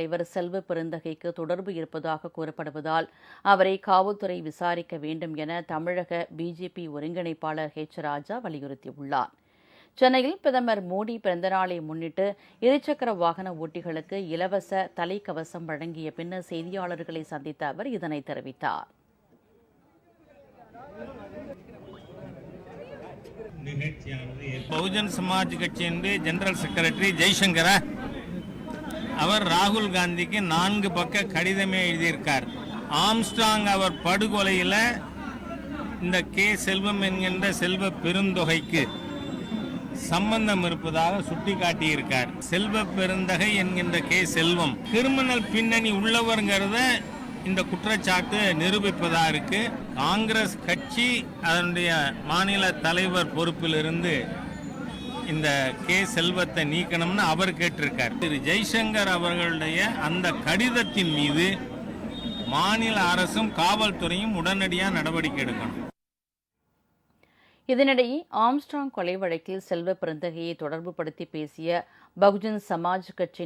தலைவர் செல்வ பெருந்தகைக்கு தொடர்பு இருப்பதாக கூறப்படுவதால் அவரை காவல்துறை விசாரிக்க வேண்டும் என தமிழக பிஜேபி ஒருங்கிணைப்பாளர் ராஜா வலியுறுத்தியுள்ளார். சென்னையில் பிரதமர் மோடி பிறந்தநாளை முன்னிட்டு இருசக்கர வாகன ஓட்டிகளுக்கு இலவச தலைக்கவசம் வழங்கிய பின்னர் செய்தியாளர்களை சந்தித்த அவர் இதனை தெரிவித்தார். பகுஜன் சமாஜ் கட்சியினுடைய ஜெனரல் செக்ரட்டரி ஜெய்சங்கர் அவர் ராகுல் காந்திக்கு 4 பக்க கடிதமே எழுதியிருக்கார். ஆம்ஸ்ட்ராங் அவர் படுகொலையில் இந்த கே செல்வம் என்கின்ற செல்வ பெருந்தொகைக்கு சம்பந்தம் இருப்பதாக சுட்டிக்காட்டியிருக்கார். செல்வ பெருந்தகை என்கின்ற கே செல்வம் கிரிமினல் பின்னணி உள்ளவர்கிறத இந்த குற்றச்சாட்டு நிரூபிப்பதா இருக்கு. காங்கிரஸ் கட்சி அதனுடைய மாநில தலைவர் பொறுப்பிலிருந்து இந்த கே செல்வத்தை நீக்கணும்னு அவர் கேட்டிருக்கார். திரு ஜெய்சங்கர் அவர்களுடைய அந்த கடிதத்தின் மீது மாநில அரசும் காவல்துறையும் உடனடியாக நடவடிக்கை எடுக்கணும். இதனிடையே ஆம்ஸ்ட்ராங் கொலை வழக்கில் செல்வ பெருந்தகையை தொடர்புபடுத்தி பேசிய பகுஜன் சமாஜ் கட்சி